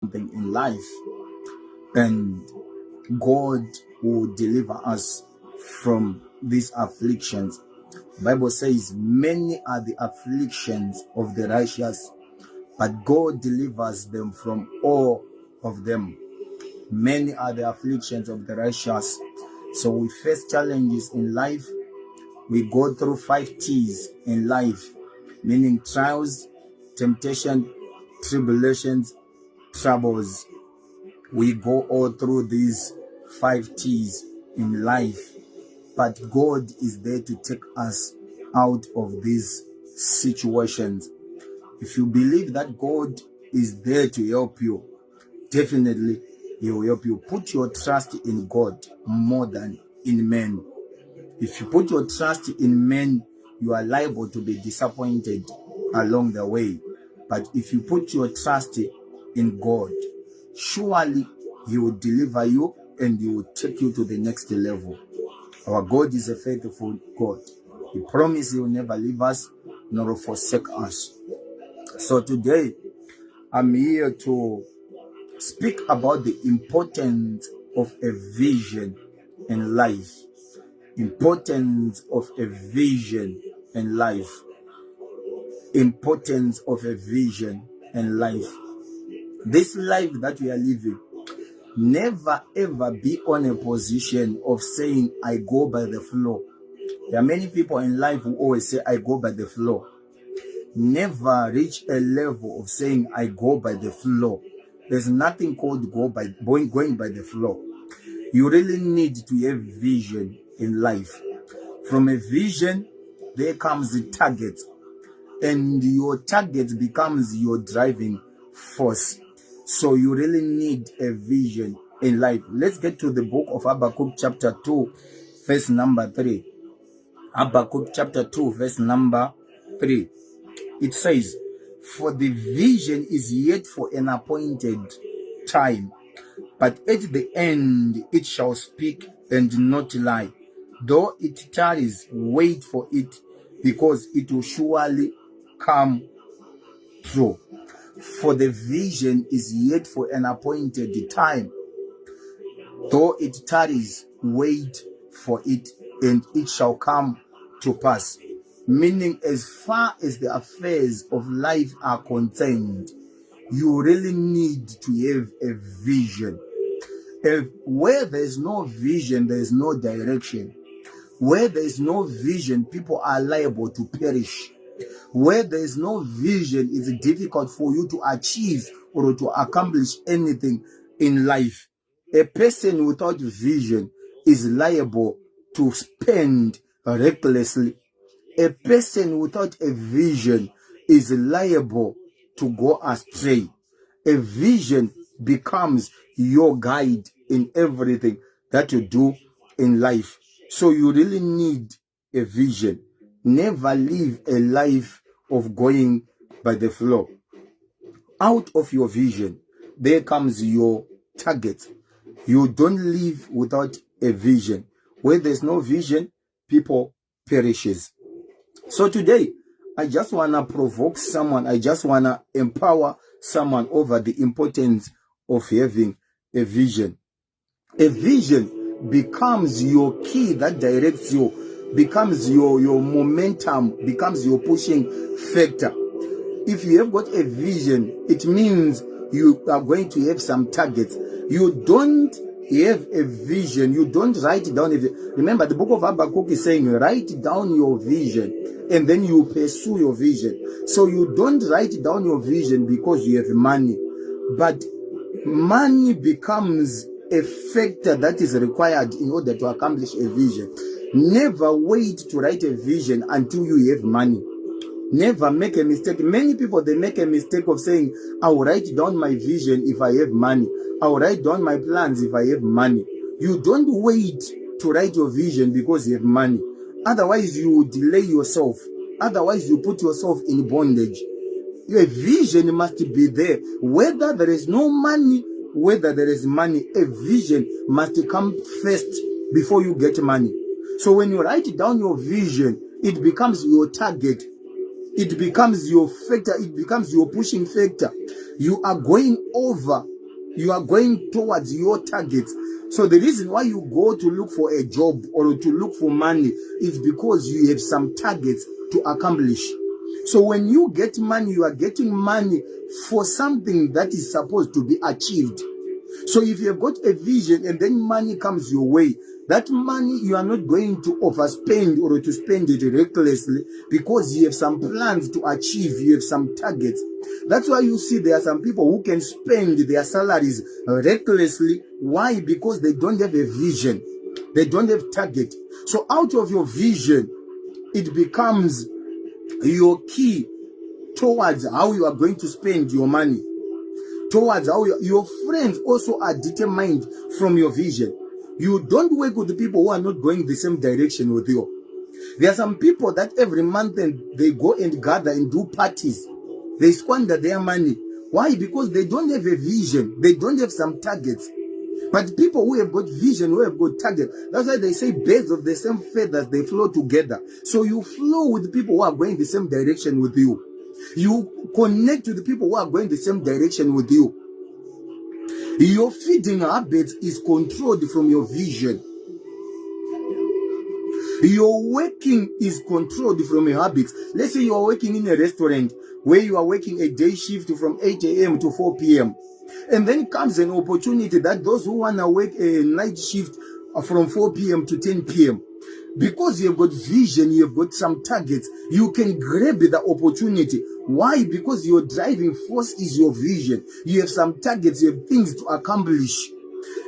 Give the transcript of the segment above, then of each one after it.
something in life, and God will deliver us from these afflictions. The Bible says, many are the afflictions of the righteous, but God delivers them from all of them. Many are the afflictions of the righteous. So we face challenges in life. We go through 5 T's in life, meaning trials, temptation, tribulations, troubles. We go all through these 5 T's in life, but God is there to take us out of these situations. If you believe that God is there to help you, definitely He will help you. Put your trust in God more than in men. If you put your trust in men, you are liable to be disappointed along the way. But if you put your trust in God, surely He will deliver you and He will take you to the next level. Our God is a faithful God. He promised He will never leave us nor forsake us. So today, I'm here to speak about the importance of a vision in life. Importance of a vision in life. Importance of a vision in life. This life that we are living, never ever be on a position of saying, I go by the flow. There are many people in life who always say, I go by the flow. Never reach a level of saying, I go by the flow. There's nothing called going by the flow. You really need to have vision in life. From a vision, there comes the target. And your target becomes your driving force. So you really need a vision in life. Let's get to the book of Habakkuk chapter 2, verse number 3. Habakkuk chapter 2, verse number 3. It says, for the vision is yet for an appointed time, but at the end it shall speak and not lie. Though it tarries, wait for it, because it will surely come true. For the vision is yet for an appointed time. Though it tarries, wait for it, and it shall come to pass. Meaning, as far as the affairs of life are concerned, you really need to have a vision. Where there is no vision, there is no direction. Where there is no vision, people are liable to perish. Where there is no vision, it's difficult for you to achieve or to accomplish anything in life. A person without vision is liable to spend recklessly. A person without a vision is liable to go astray. A vision becomes your guide in everything that you do in life. So you really need a vision. Never live a life of going by the flow. Out of your vision, there comes your target. You don't live without a vision. Where there's no vision, people perishes. So today, I just want to provoke someone. I just want to empower someone over the importance of having a vision. A vision becomes your key that directs you, becomes your momentum, becomes your pushing factor. If you have got a vision, it means you are going to have some targets. You don't have a vision, you don't write it down. Remember, the book of Habakkuk is saying, write down your vision and then you pursue your vision. So you don't write down your vision because you have money, but money becomes a factor that is required in order to accomplish a vision. Never wait to write a vision until you have money. Never make a mistake. Many people, they make a mistake of saying, I will write down my vision if I have money. I will write down my plans if I have money. You don't wait to write your vision because you have money. Otherwise, you will delay yourself. Otherwise, you put yourself in bondage. Your vision must be there. Whether there is no money, whether there is money, a vision must come first before you get money. So when you write down your vision, it becomes your target. it becomes your factor, it becomes your pushing factor. You are going over, you are going towards your targets. So the reason why you go to look for a job or to look for money is because you have some targets to accomplish. So when you get money, you are getting money for something that is supposed to be achieved. So if you have got a vision and then money comes your way, that money you are not going to overspend or to spend it recklessly, because you have some plans to achieve, you have some targets. That's why you see there are some people who can spend their salaries recklessly. Why? Because they don't have a vision. They don't have target. So out of your vision, it becomes your key towards how you are going to spend your money, towards how your friends also are determined from your vision. You don't work with the people who are not going the same direction with you. There are some people that every month they go and gather and do parties. They squander their money. Why? Because they don't have a vision. They don't have some targets. But people who have got vision, who have got target, that's why they say birds of the same feathers, they flow together. So you flow with people who are going the same direction with you. You connect with the people who are going the same direction with you. Your feeding habits is controlled from your vision. Your working is controlled from your habits. Let's say you are working in a restaurant where you are working a day shift from 8 a.m. to 4 p.m. And then comes an opportunity that those who want to work a night shift from 4 p.m. to 10 p.m. Because you have got vision, you have got some targets, you can grab the opportunity. Why? Because your driving force is your vision. You have some targets, you have things to accomplish.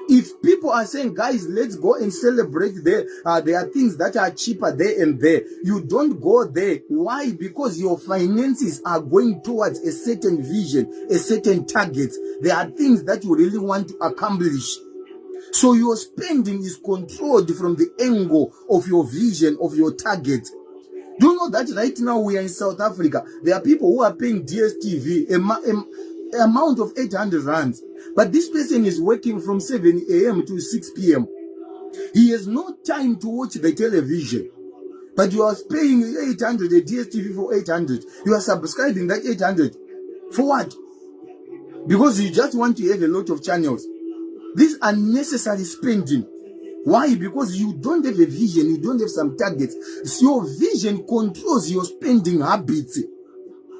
If people are saying, guys, let's go and celebrate there are things that are cheaper there and there, you don't go there. Why? Because your finances are going towards a certain vision, a certain target. There are things that you really want to accomplish. So your spending is controlled from the angle of your vision, of your target. Do you know that right now we are in South Africa? There are people who are paying DSTV amount of 800 rands. But this person is working from 7 a.m. to 6 p.m. He has no time to watch the television. But you are paying 800, a DSTV for 800. You are subscribing that 800. For what? Because you just want to have a lot of channels. This unnecessary spending. Why? Because you don't have a vision, you don't have some targets. So your vision controls your spending habits.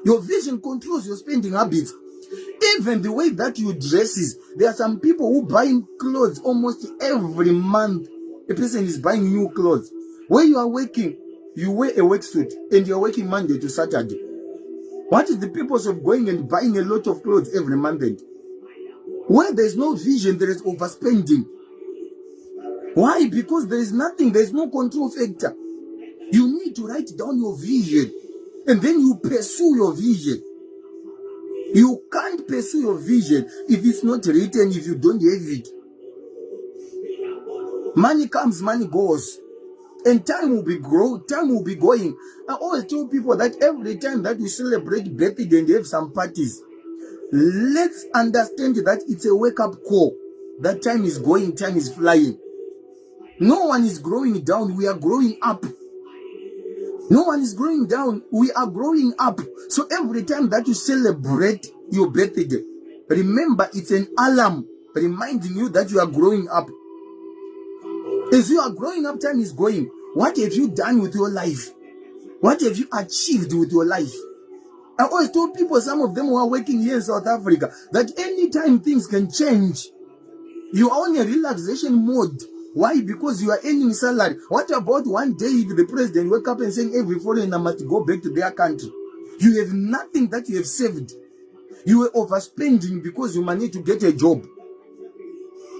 Your vision controls your spending habits. Even the way that you dresses. There are some people who buy clothes almost every month. A person is buying new clothes. Where you are working, you wear a work suit and you are working Monday to Saturday. What is the purpose of going and buying a lot of clothes every month? Where there is no vision, there is overspending. Why? Because there is nothing, there is no control factor. You need to write down your vision and then you pursue your vision. You can't pursue your vision if it's not written, if you don't have it. Money comes, money goes. And time will be going. I always tell people that every time that we celebrate birthday and have some parties, let's understand that it's a wake-up call. That time is going, time is flying. No one is growing down, we are growing up. No one is growing down, we are growing up. So every time that you celebrate your birthday, remember it's an alarm reminding you that you are growing up. As you are growing up, time is going. What have you done with your life? What have you achieved with your life? I always told people, some of them who are working here in South Africa, that anytime things can change. You are on a relaxation mode. Why? Because you are earning salary. What about one day if the president wake up and saying every foreigner must go back to their country? You have nothing that you have saved. You were overspending because you managed to get a job.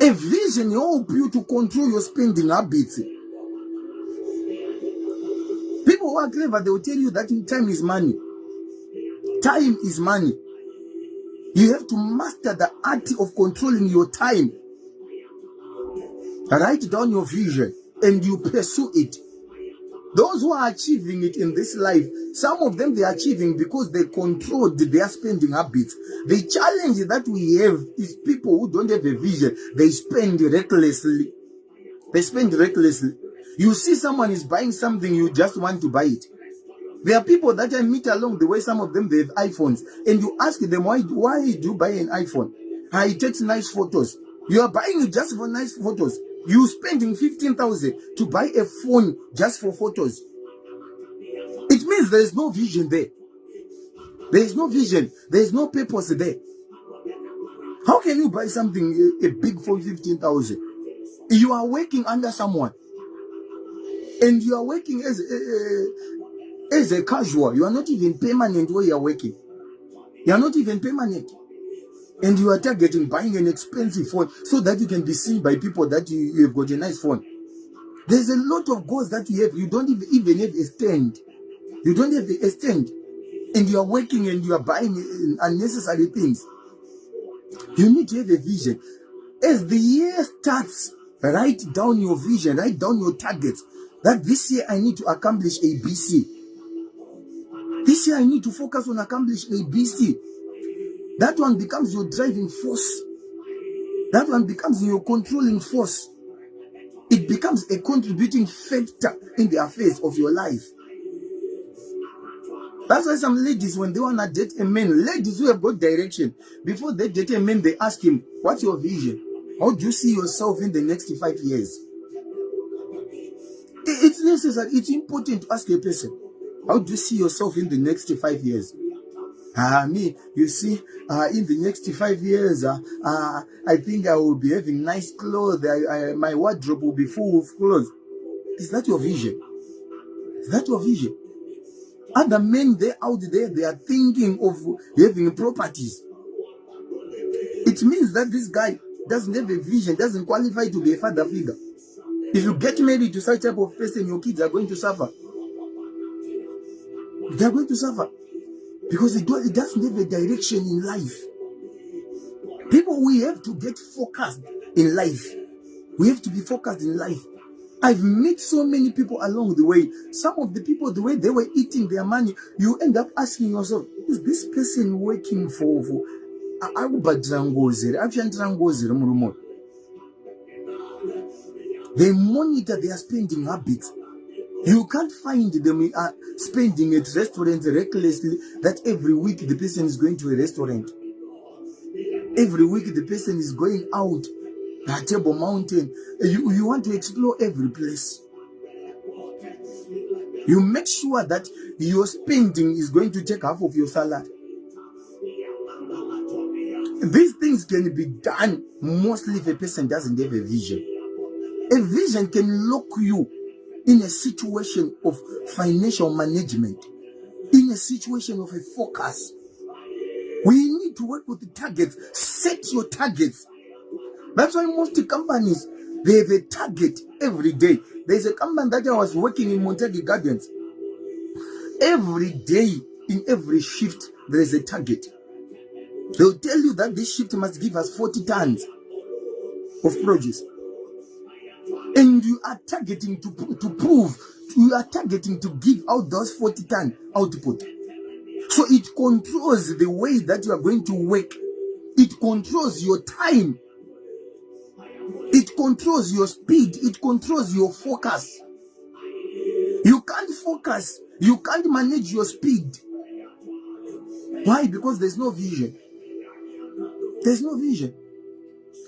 A vision help you to control your spending habits. People who are clever, they will tell you that time is money. Time is money. You have to master the art of controlling your time. Write down your vision and you pursue it. Those who are achieving it in this life, some of them they are achieving because they controlled their spending habits. The challenge that we have is people who don't have a vision. They spend recklessly. They spend recklessly. You see someone is buying something, you just want to buy it. There are people that I meet along the way, some of them, they have iPhones, and you ask them, why do you buy an iPhone? It takes nice photos. You are buying it just for nice photos. You spending 15,000 to buy a phone just for photos. It means there is no vision there. There is no vision. There is no purpose there. How can you buy something, a big phone, 15,000? You are working under someone, and you are working as a casual. You are not even permanent where you are working. You are not even permanent. And you are targeting buying an expensive phone so that you can be seen by people that you have got a nice phone. There's a lot of goals that you have. You don't even have a stand. You don't have a stand. And you are working and you are buying unnecessary things. You need to have a vision. As the year starts, write down your vision, write down your targets. That this year I need to accomplish ABC. This year I need to focus on accomplishing ABC. That one becomes your driving force. That one becomes your controlling force. It becomes a contributing factor in the affairs of your life. That's why some ladies, when they want to date a man, ladies who have got direction, before they date a man, they ask him, what's your vision? How do you see yourself in the next 5 years? It's necessary, it's important to ask a person, how do you see yourself in the next 5 years? Me, you see, in the next 5 years, I think I will be having nice clothes. My wardrobe will be full of clothes. Is that your vision? Is that your vision? Other men out there, they are thinking of having properties. It means that this guy doesn't have a vision, doesn't qualify to be a father figure. If you get married to such type of person, your kids are going to suffer. They are going to suffer. Because it doesn't have a direction in life. People, we have to get focused in life. We have to be focused in life. I've met so many people along the way. Some of the people, the way they were eating their money, you end up asking yourself, is this person working for they monitor their spending habits. You can't find them spending at restaurants recklessly, that every week the person is going to a restaurant. Every week the person is going out, Table Mountain. You want to explore every place. You make sure that your spending is going to take half of your salary. These things can be done mostly if a person doesn't have a vision. A vision can lock you in a situation of financial management, in a situation of a focus. We need to work with the targets. Set your targets. That's why most companies, they have a target every day. There's a company that I was working in Montague Gardens. Every day, in every shift, there is a target. They'll tell you that this shift must give us 40 tons of produce. And you are targeting to prove, you are targeting to give out those 40 ton output. So it controls the way that you are going to work. It controls your time. It controls your speed. It controls your focus. You can't focus. You can't manage your speed. Why? Because there's no vision. There's no vision.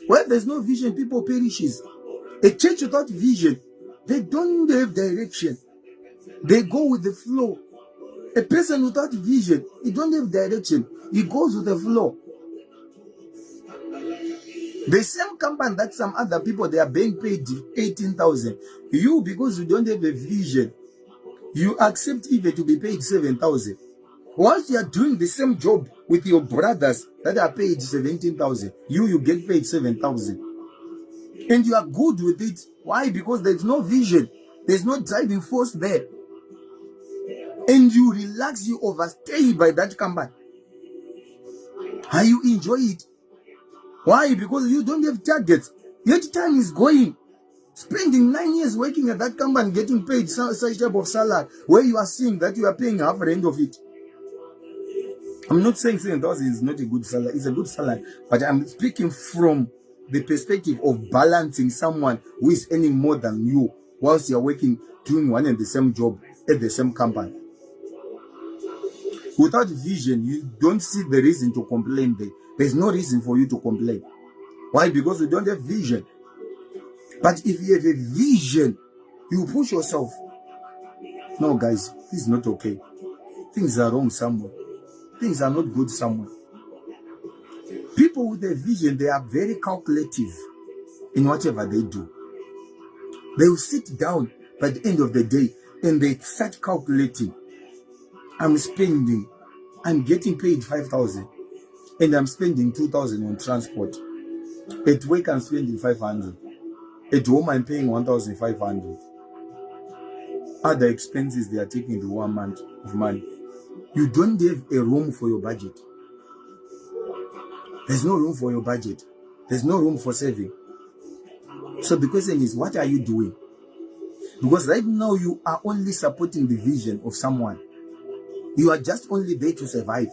Where there's no vision, people perishes. A church without vision, they don't have direction. They go with the flow. A person without vision, he don't have direction. He goes with the flow. The same company that some other people, they are being paid 18,000. You, because you don't have a vision, you accept even to be paid 7,000. Whilst you are doing the same job with your brothers that are paid 17,000, you get paid 7,000. And you are good with it. Why? Because there's no vision. There's no driving force there. And you relax, you overstay by that company. How you enjoy it. Why? Because you don't have targets. Yet time is going. Spending 9 years working at that company, getting paid such type of salary, where you are seeing that you are paying half the end of it. I'm not saying 7,000 is not a good salary. It's a good salary. But I'm speaking from the perspective of balancing someone who is earning more than you whilst you're working, doing one and the same job at the same company. Without vision, you don't see the reason to complain. There's no reason for you to complain. Why? Because you don't have vision. But if you have a vision, you push yourself. No, guys, this is not okay. Things are wrong somewhere. Things are not good somewhere. People with a vision, they are very calculative in whatever they do. They will sit down by the end of the day and they start calculating. I'm getting paid 5,000 and I'm spending 2,000 on transport. At work, I'm spending 500. At home, I'm paying 1,500. Other expenses they are taking the 1 month of money. You don't have a room for your budget. There's no room for your budget. There's no room for saving. So the question is, what are you doing? Because right now you are only supporting the vision of someone. You are just only there to survive.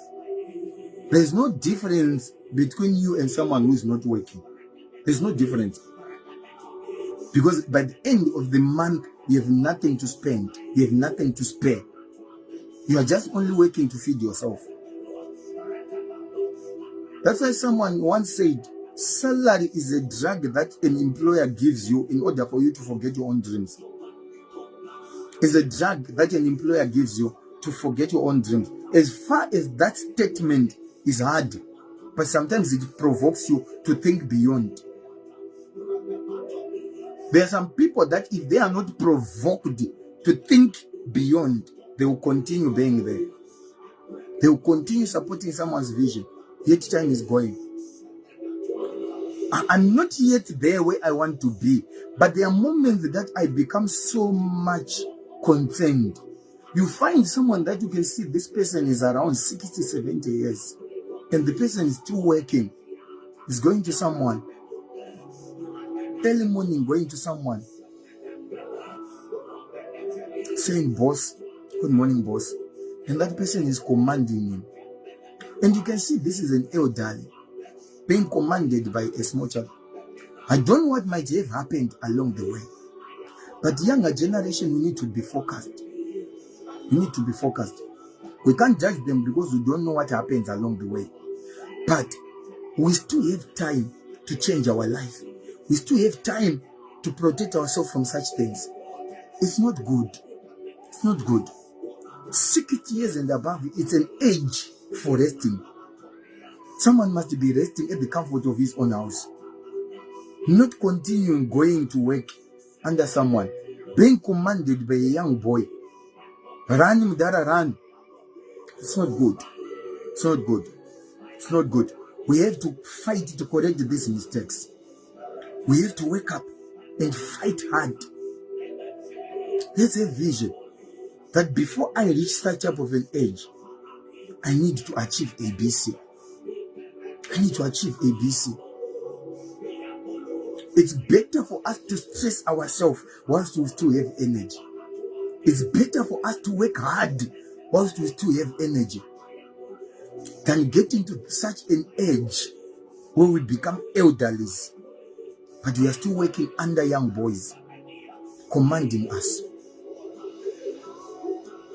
There's no difference between you and someone who is not working. There's no difference. Because by the end of the month, you have nothing to spend. You have nothing to spare. You are just only working to feed yourself. That's why someone once said, salary is a drug that an employer gives you in order for you to forget your own dreams. It's a drug that an employer gives you to forget your own dreams. As far as that statement is hard, but sometimes it provokes you to think beyond. There are some people that if they are not provoked to think beyond, they will continue being there. They will continue supporting someone's vision. Yet time is going. I'm not yet there where I want to be, but there are moments that I become so much concerned. You find someone that you can see this person is around 60, 70 years, and the person is still working. Is going to someone. Early morning going to someone. Saying, boss, good morning, boss. And that person is commanding him. And you can see this is an elderly being commanded by a small child. I don't know what might have happened along the way. But younger generation, we need to be focused. We need to be focused. We can't judge them because we don't know what happens along the way. But we still have time to change our life. We still have time to protect ourselves from such things. It's not good. It's not good. 60 years and above, it's an age for resting. Someone must be resting at the comfort of his own house. Not continuing going to work under someone. Being commanded by a young boy. Run, Mdara, run. It's not good. It's not good. It's not good. We have to fight to correct these mistakes. We have to wake up and fight hard. There's a vision that before I reach such type of an age, I need to achieve ABC. I need to achieve ABC. It's better for us to stress ourselves whilst we still have energy. It's better for us to work hard whilst we still have energy than get into such an age where we become elderly, but we are still working under young boys commanding us.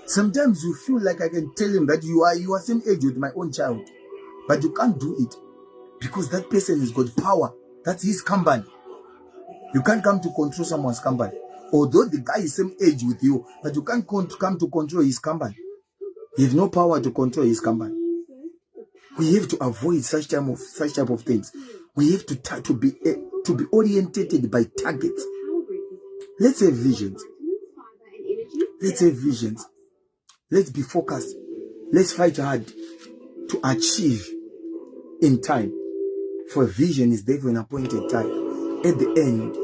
Sometimes you feel like I can tell him that you are same age with my own child, but you can't do it because that person has got power. That's his company. You can't come to control someone's company. Although the guy is same age with you, but you can't come to control his company. You have no power to control his company. We have to avoid such type of things. We have to be orientated by targets. Let's have visions. Let's have visions. Let's be focused. Let's fight hard to achieve in time. For a vision is there for an appointed time. At the end,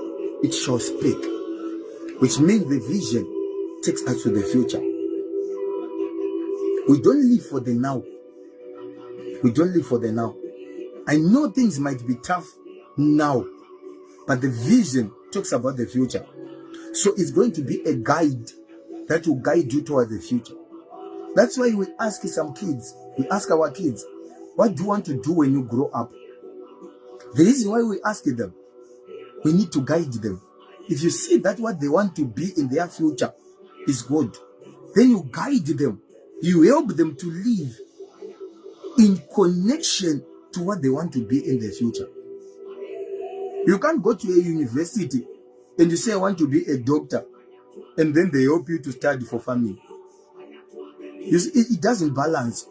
it shall speak. Which means the vision takes us to the future. We don't live for the now. We don't live for the now. I know things might be tough now, but the vision talks about the future. So it's going to be a guide that will guide you toward the future. That's why we ask some kids, we ask our kids, what do you want to do when you grow up? The reason why we ask them, we need to guide them. If you see that what they want to be in their future is good, then you guide them You help them to live in connection to what they want to be in the future. You can't go to a university and you say, I want to be a doctor, and then they help you to study for family. You see, it doesn't balance.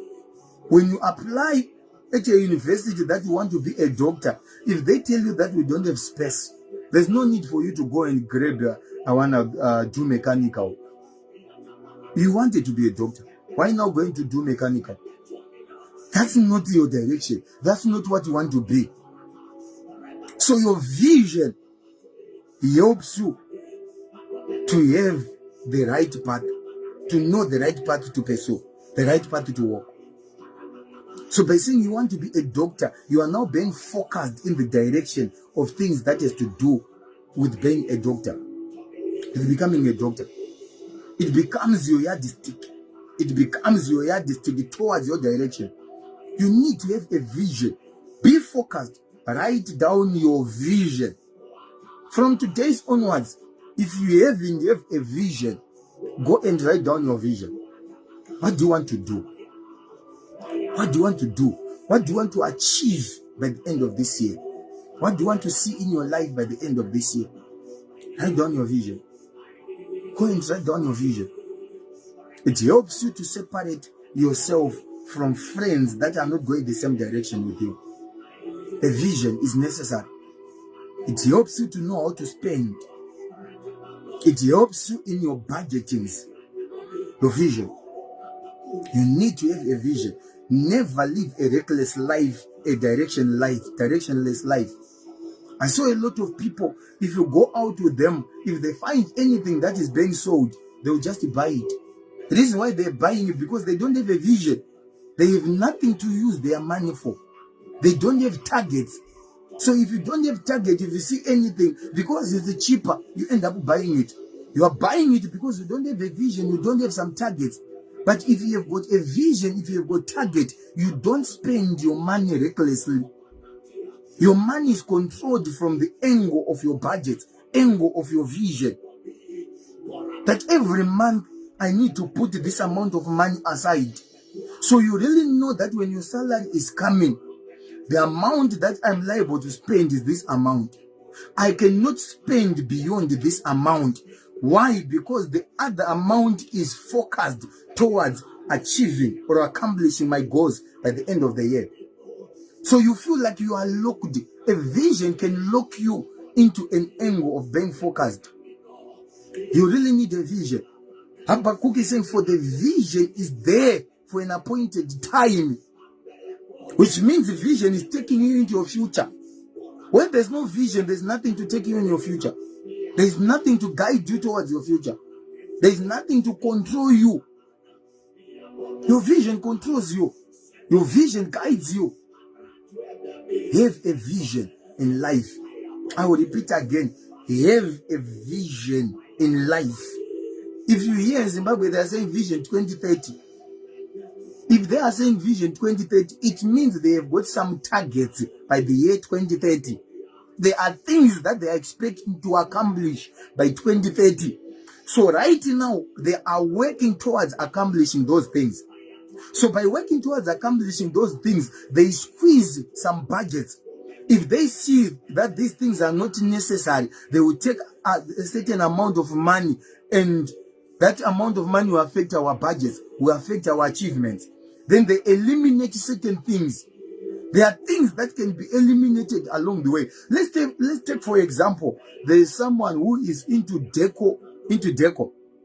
When you apply at a university that you want to be a doctor, if they tell you that we don't have space, there's no need for you to go and grab, I want to do mechanical. You wanted to be a doctor. Why now going to do mechanical? That's not your direction. That's not what you want to be. So your vision helps you to have the right path, to know the right path to pursue, the right path to walk. So by saying you want to be a doctor, you are now being focused in the direction of things that has to do with being a doctor. It's becoming a doctor. It becomes your yardstick. It becomes your yardstick towards your direction. You need to have a vision. Be focused. Write down your vision. From today's onwards, if you have a vision, go and write down your vision. What do you want to do? What do you want to do? What do you want to achieve by the end of this year? What do you want to see in your life by the end of this year? Write down your vision. Go and write down your vision. It helps you to separate yourself from friends that are not going the same direction with you. A vision is necessary. It helps you to know how to spend. It helps you in your budgetings. Your vision. You need to have a vision. Never live a reckless life, a directionless life. I saw a lot of people, if you go out with them, if they find anything that is being sold, they will just buy it. The reason why they're buying it, because they don't have a vision. They have nothing to use their money for. They don't have targets. So if you don't have target, if you see anything, because it's cheaper, you end up buying it. You are buying it because you don't have a vision, you don't have some targets. But if you have got a vision, if you have got target, you don't spend your money recklessly. Your money is controlled from the angle of your budget, angle of your vision. That every month I need to put this amount of money aside. So you really know that when your salary is coming, the amount that I'm liable to spend is this amount. I cannot spend beyond this amount. Why? Because the other amount is focused towards achieving or accomplishing my goals by the end of the year. So you feel like you are locked. A vision can lock you into an angle of being focused. You really need a vision. Habakkuk is saying, for the vision is there for an appointed time. Which means the vision is taking you into your future. When there's no vision, there's nothing to take you in your future. There's nothing to guide you towards your future. There's nothing to control you. Your vision controls you. Your vision guides you. Have a vision in life. I will repeat again. Have a vision in life. If you hear in Zimbabwe, they are saying Vision 2030. If they are saying Vision 2030, it means they have got some targets by the year 2030. There are things that they are expecting to accomplish by 2030. So right now, they are working towards accomplishing those things. So by working towards accomplishing those things, they squeeze some budgets. If they see that these things are not necessary, they will take a certain amount of money, and that amount of money will affect our budgets, will affect our achievements. Then they eliminate certain things. There are things that can be eliminated along the way. Let's take for example, there is someone who is into deco.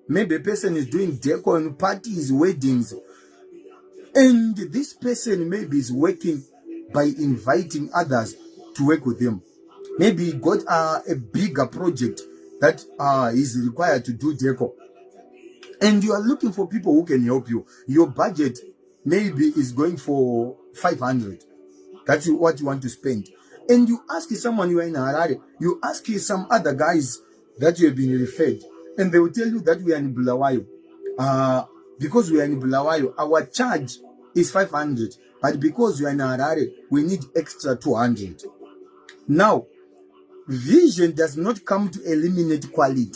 Maybe a person is doing deco and parties, weddings. And this person maybe is working by inviting others to work with him. Maybe he got a bigger project that is required to do deco. And you are looking for people who can help you. Your budget maybe is going for 500. That's what you want to spend. And you ask someone, you are in Harare, you ask some other guys that you have been referred, and they will tell you that we are in Bulawayo. Because we are in Bulawayo, our charge is 500. But because you are in Harare, we need extra 200. Now, vision does not come to eliminate quality.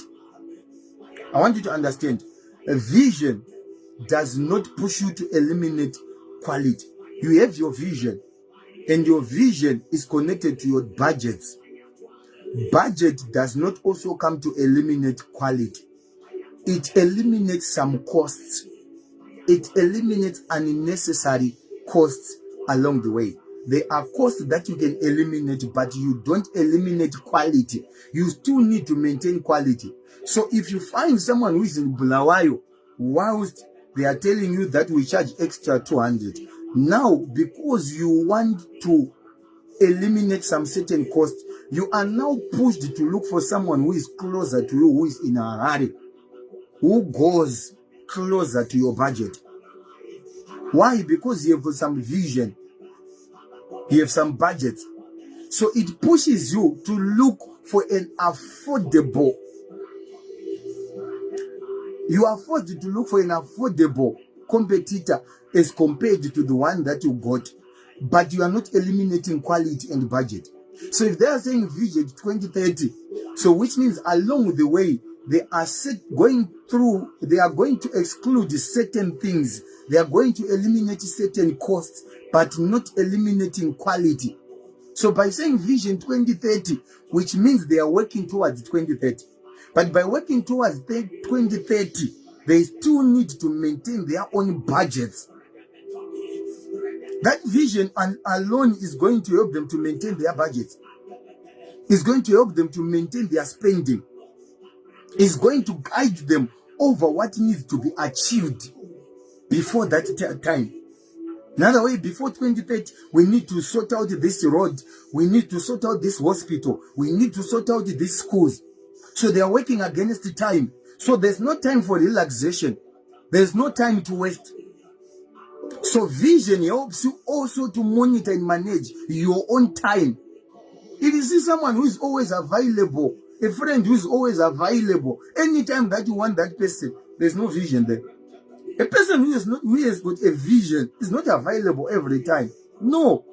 I want you to understand. A vision does not push you to eliminate quality. You have your vision, and your vision is connected to your budgets. Budget does not also come to eliminate quality. It eliminates some costs. It eliminates unnecessary costs along the way. There are costs that you can eliminate, but you don't eliminate quality. You still need to maintain quality. So if you find someone who is in Bulawayo, whilst they are telling you that we charge extra 200, now because you want to eliminate some certain costs, you are now pushed to look for someone who is closer to you, who is in a hurry, who goes closer to your budget. Why? Because you have some vision, you have some budget. So it pushes you to look for an affordable. You are forced to look for an affordable competitor as compared to the one that you got, but you are not eliminating quality and budget. So if they are saying vision 2030, so which means along the way they are they are going to exclude certain things. They are going to eliminate certain costs, but not eliminating quality. So by saying vision 2030, which means they are working towards 2030. But by working towards 2030, they still need to maintain their own budgets. That vision alone is going to help them to maintain their budgets. It's going to help them to maintain their spending. It's going to guide them over what needs to be achieved before that time. Another way, before 2030, we need to sort out this road. We need to sort out this hospital. We need to sort out these schools. So they are working against the time. So there's no time for relaxation. There's no time to waste. So vision helps you also to monitor and manage your own time. If you see someone who is always available, a friend who is always available, anytime that you want that person, there's no vision there. A person who has got a vision is not available every time. No.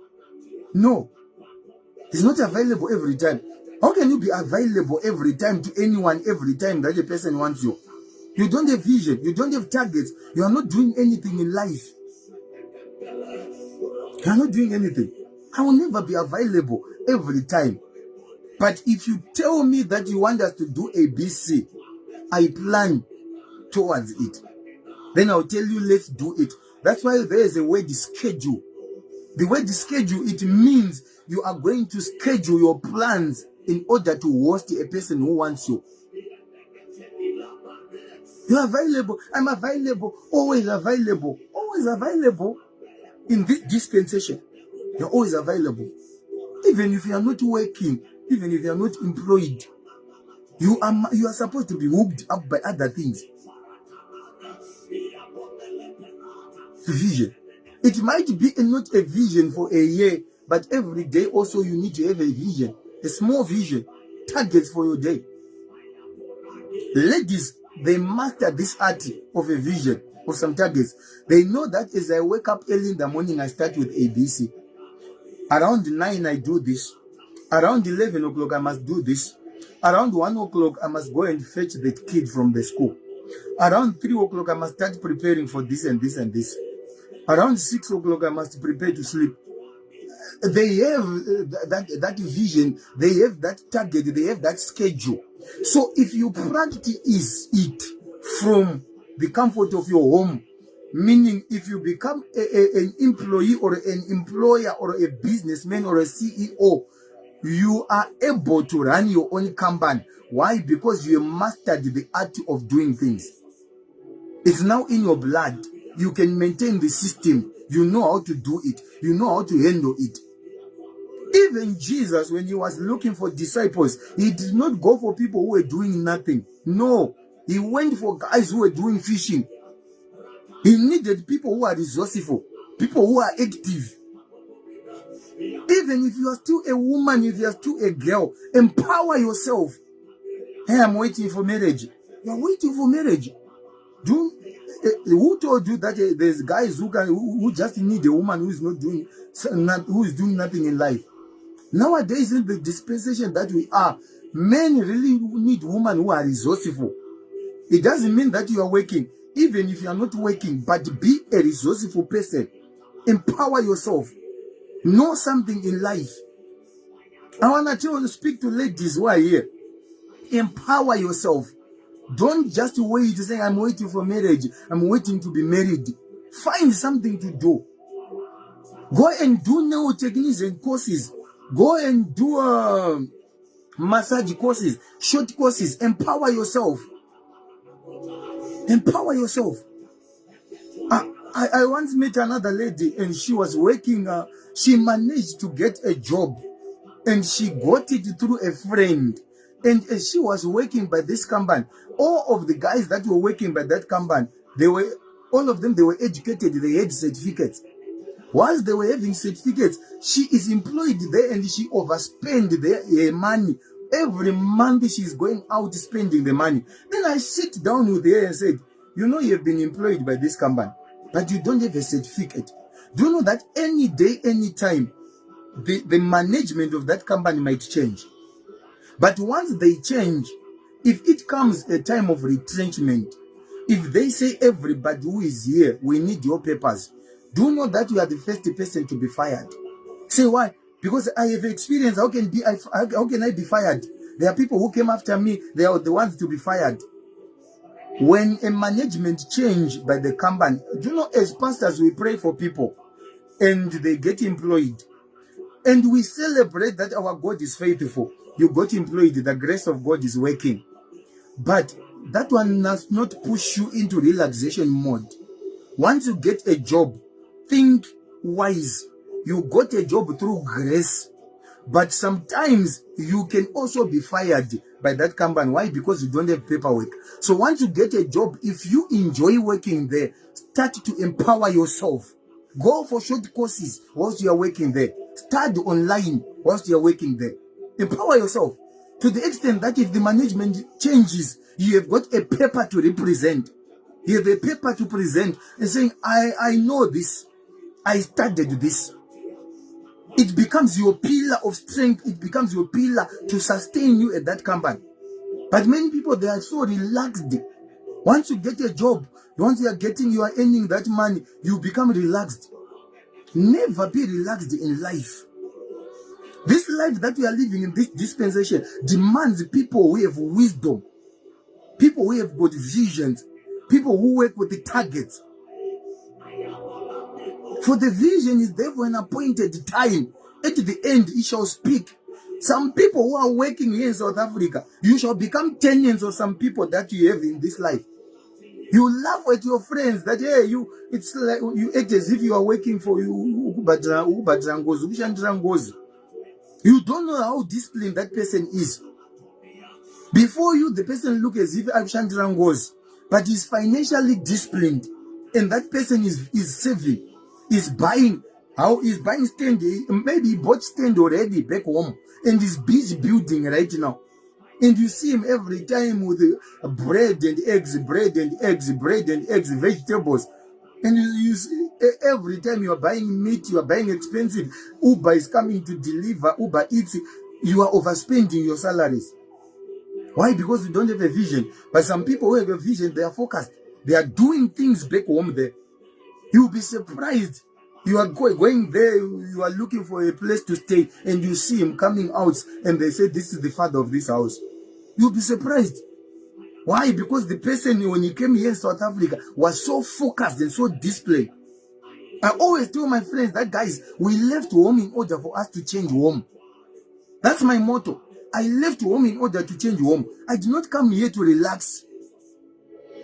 It's not available every time. How can you be available every time to anyone every time that a person wants you? You don't have vision. You don't have targets. You are not doing anything in life. You are not doing anything. I will never be available every time. But if you tell me that you want us to do ABC, I plan towards it. Then I'll tell you, let's do it. That's why there is a word schedule. The word schedule, it means you are going to schedule your plans in order to host a person who wants you. You're available. I'm available. Always available. Always available. In this dispensation, you're always available. Even if you are not working, even if you are not employed, you are supposed to be hooked up by other things. The vision. It might be not a vision for a year, but every day also you need to have a vision, a small vision, targets for your day. Ladies, they master this art of a vision, of some targets. They know that as I wake up early in the morning, I start with ABC. Around 9, I do this. Around 11 o'clock, I must do this. Around 1 o'clock, I must go and fetch the kid from the school. Around 3 o'clock, I must start preparing for this and this and this. Around 6 o'clock, I must prepare to sleep. They have that vision, they have that target, they have that schedule. So if you practice it from the comfort of your home, meaning if you become an employee or an employer or a businessman or a CEO, you are able to run your own company. Why? Because you have mastered the art of doing things. It's now in your blood. You can maintain the system. You know how to do it. You know how to handle it. Even Jesus, when he was looking for disciples, he did not go for people who were doing nothing. No, he went for guys who were doing fishing. He needed people who are resourceful, people who are active. Even if you are still a woman, if you are still a girl, empower yourself. Hey, I'm waiting for marriage. You are waiting for marriage. Who told you that there's guys who just need a woman who is doing nothing in life? Nowadays, in the dispensation that we are, men really need women who are resourceful. It doesn't mean that you are working. even if you are not working, but be a resourceful person. Empower yourself. Know something in life. I want to speak to ladies who are here. Empower yourself. Don't just wait to say, I'm waiting for marriage. I'm waiting to be married. Find something to do. Go and do nail techniques and courses. Go and do massage courses, short courses. Empower yourself. Empower yourself. I once met another lady and she was working. She managed to get a job and she got it through a friend. And she was working by this company. All of the guys that were working by that company, all of them were educated. They had certificates. Whilst they were having certificates, she is employed there and she overspent her money. Every month she's going out spending the money. Then I sit down with her and said, you know, you've been employed by this company, but you don't have a certificate. Do you know that any day, any time, the management of that company might change? But once they change, if it comes a time of retrenchment, if they say everybody who is here, we need your papers, do you know that you are the first person to be fired? Say why? Because I have experience. How can I be fired? There are people who came after me. They are the ones to be fired. When a management change by the company, do you know, as pastors, we pray for people and they get employed. And we celebrate that our God is faithful. You got employed. The grace of God is working. But that one does not push you into relaxation mode. Once you get a job, think wise. You got a job through grace. But sometimes you can also be fired by that company. Why? Because you don't have paperwork. So once you get a job, if you enjoy working there, start to empower yourself. Go for short courses whilst you are working there. Study online whilst you are working there. Empower yourself to the extent that if the management changes, you have got a paper to represent. You have a paper to present and saying, I know this. I studied this. It becomes your pillar of strength. It becomes your pillar to sustain you at that company. But many people, they are so relaxed. Once you get a job, once you are earning that money, you become relaxed. Never be relaxed in life. This life that we are living in, this dispensation, demands people who have wisdom, people who have got visions, people who work with the targets. For the vision is there for an appointed time. At the end, it shall speak. Some people who are working here in South Africa, you shall become tenants of some people that you have in this life. You laugh at your friends that, hey, it's like you act as if you are working for you. You don't know how disciplined that person is. Before you, the person look as if Abshandran goes, but is financially disciplined, and that person is saving, is buying. How is buying stand? Maybe he bought stand already back home and is busy building right now. And you see him every time with bread and eggs, vegetables. And you see, every time you are buying meat, you are buying expensive. Uber is coming to deliver, Uber Eats. You are overspending your salaries. Why? Because you don't have a vision. But some people who have a vision, they are focused. They are doing things back home there. You'll be surprised. You are going there, you are looking for a place to stay, and you see him coming out, and they say, this is the father of this house. You'll be surprised. Why? Because the person, when he came here in South Africa, was so focused and so disciplined. I always tell my friends that, guys, we left home in order for us to change home. That's my motto. I left home in order to change home. I did not come here to relax.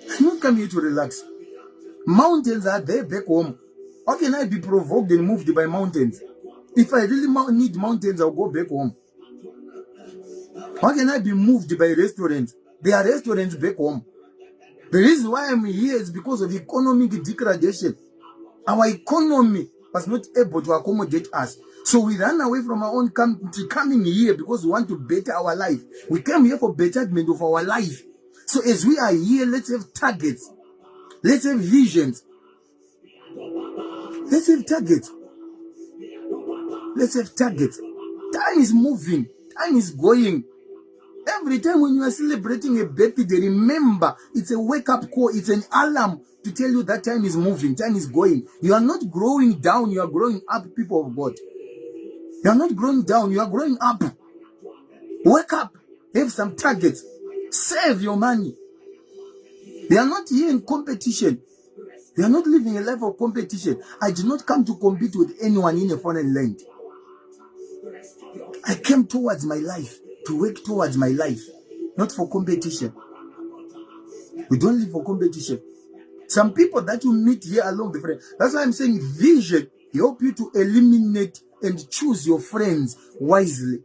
I did not come here to relax. Mountains are there back home. How can I be provoked and moved by mountains? If I really need mountains, I'll go back home. How can I be moved by restaurants? There are restaurants back home. The reason why I'm here is because of economic degradation. Our economy was not able to accommodate us. So we ran away from our own country, coming here because we want to better our life. We came here for betterment of our life. So as we are here, let's have targets. Let's have visions. Let's have targets. Let's have targets. Time is moving. Time is going. Every time when you are celebrating a birthday, remember, it's a wake-up call. It's an alarm to tell you that time is moving, time is going. You are not growing down, you are growing up, people of God. You are not growing down, you are growing up. Wake up, have some targets, save your money. They are not here in competition. They are not living a life of competition. I did not come to compete with anyone in a foreign land. I came towards my life, to work towards my life, not for competition. We don't live for competition. Some people that you meet here along the friend. That's why I'm saying vision help you to eliminate and choose your friends wisely.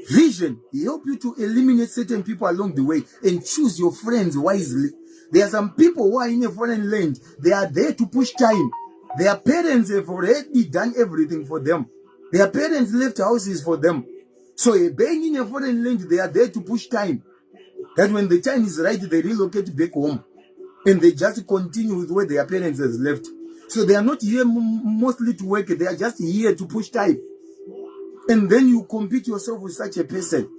Vision help you to eliminate certain people along the way and choose your friends wisely. There are some people who are in a foreign land. They are there to push time. Their parents have already done everything for them. Their parents left houses for them. So being in a foreign land, they are there to push time. That when the time is right, they relocate back home. And they just continue with where their parents has left. So they are not here mostly to work. They are just here to push time. And then you compete yourself with such a person.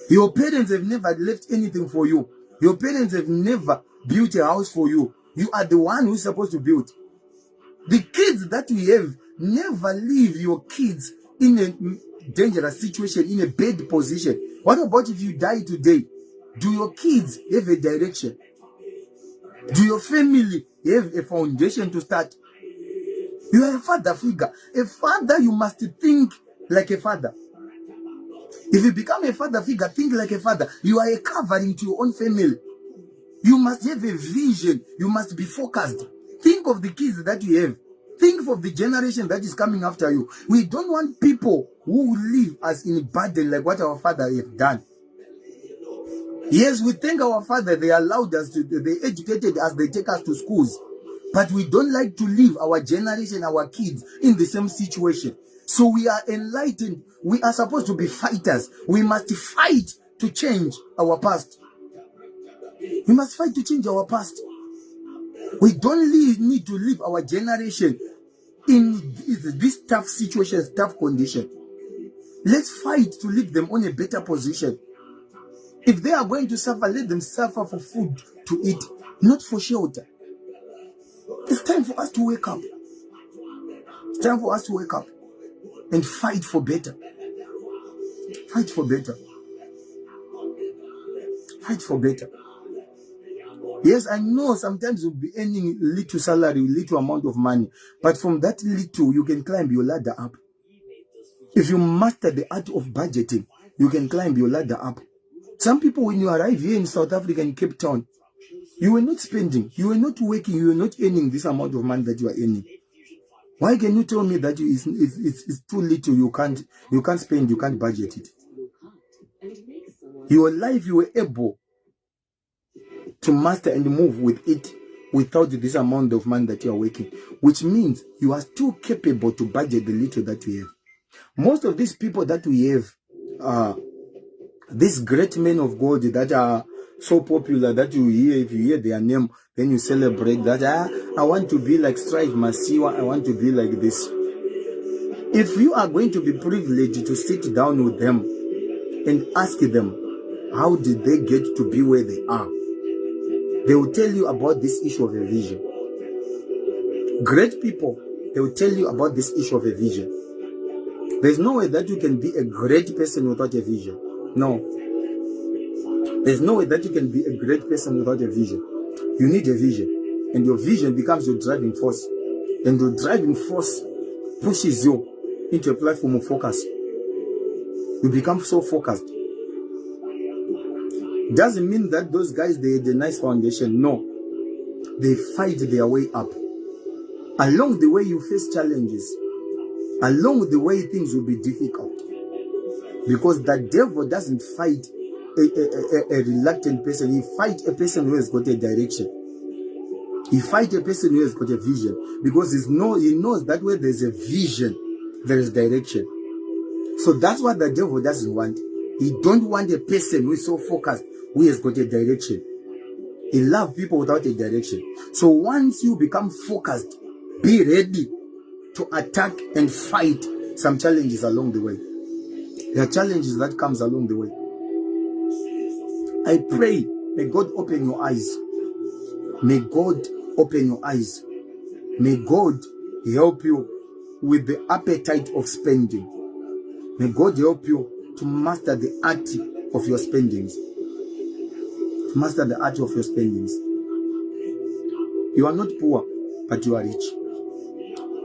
Your parents have never left anything for you. Your parents have never built a house for you. You are the one who's supposed to build. The kids that you have, never leave your kids in a dangerous situation, in a bad position. What about if you die today? Do your kids have a direction? Do your family have a foundation to start? You are a father figure. A father, you must think like a father. If you become a father figure, think like a father. You are a covering to your own family. You must have a vision. You must be focused. Think of the kids that you have. Think of the generation that is coming after you. We don't want people who will live as in burden like what our father have done. Yes, we thank our father. They allowed us to, they educated us, they take us to schools. But we don't like to leave our generation, our kids in the same situation. So we are enlightened. We are supposed to be fighters. We must fight to change our past. We must fight to change our past. We don't need to leave our generation in this tough situation, tough condition. Let's fight to leave them on a better position. If they are going to suffer, let them suffer for food to eat, not for shelter. It's time for us to wake up. It's time for us to wake up and fight for better. Fight for better. Fight for better. Yes, I know sometimes you'll be earning little salary, little amount of money, but from that little, you can climb your ladder up. If you master the art of budgeting, you can climb your ladder up. Some people, when you arrive here in South Africa, in Cape Town, you were not spending, you were not working, you were not earning this amount of money that you are earning. Why can you tell me that it's too little, you can't spend, you can't budget it? Your life, you were able to master and move with it without this amount of money that you are working, which means you are still capable to budget the little that you have. Most of these people that we have, these great men of God that are so popular that you hear, if you hear their name, then you celebrate that. I want to be like Strive Masiwa, I want to be like this. If you are going to be privileged to sit down with them and ask them, how did they get to be where they are? They will tell you about this issue of a vision. Great people, they will tell you about this issue of a vision. There's no way that you can be a great person without a vision. No. There's no way that you can be a great person without a vision. You need a vision. And your vision becomes your driving force. And your driving force pushes you into a platform of focus. You become so focused. Doesn't mean that those guys, they had a nice foundation. No. They fight their way up. Along the way, you face challenges. Along the way, things will be difficult. Because the devil doesn't fight a reluctant person. He fights a person who has got a direction. He fights a person who has got a vision. Because he knows that where there's a vision, there is direction. So that's what the devil doesn't want. He don't want a person who is so focused, who has got a direction. He loves people without a direction. So once you become focused, be ready to attack and fight some challenges along the way. There are challenges that comes along the way. I pray, may God open your eyes. May God open your eyes. May God help you with the appetite of spending. May God help you to master the art of your spendings. Master the art of your spendings. You are not poor, but you are rich.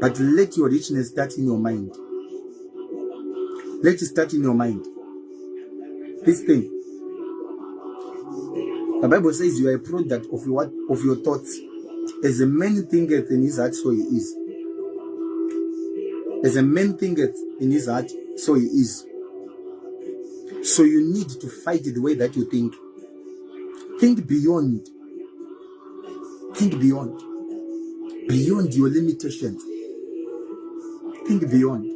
But let your richness start in your mind. Let it start in your mind. This thing. The Bible says you are a product of your thoughts. As a man thinketh in his heart, so he is. As a man thinketh in his heart, so he is. So you need to fight the way that you think. Think beyond. Think beyond. Beyond your limitations. Think beyond.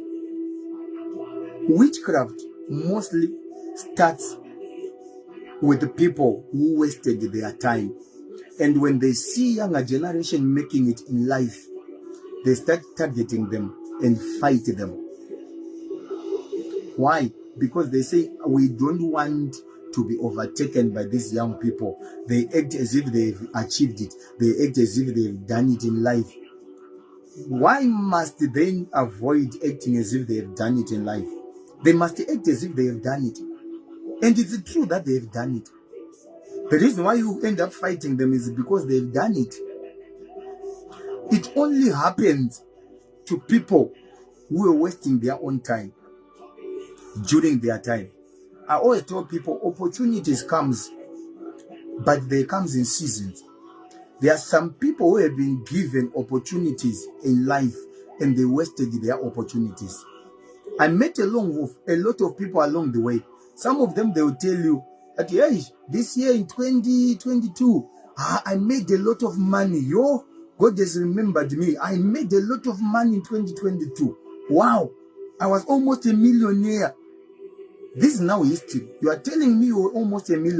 Witchcraft mostly starts with the people who wasted their time. And when they see younger generation making it in life, they start targeting them and fight them. Why? Because they say, we don't want to be overtaken by these young people. They act as if they've achieved it. They act as if they've done it in life. Why must they avoid acting as if they have done it in life? They must act as if they have done it. And it's true that they have done it. The reason why you end up fighting them is because they've done it. It only happens to people who are wasting their own time during their time. I always tell people opportunities comes, but they comes in seasons. There are some people who have been given opportunities in life and they wasted their opportunities. I met a lot of people along the way. Some of them, they will tell you that, hey, this year in 2022, I made a lot of money. God has remembered me. I made a lot of money in 2022. Wow, I was almost a millionaire. This is now history. You are telling me you were almost a millionaire.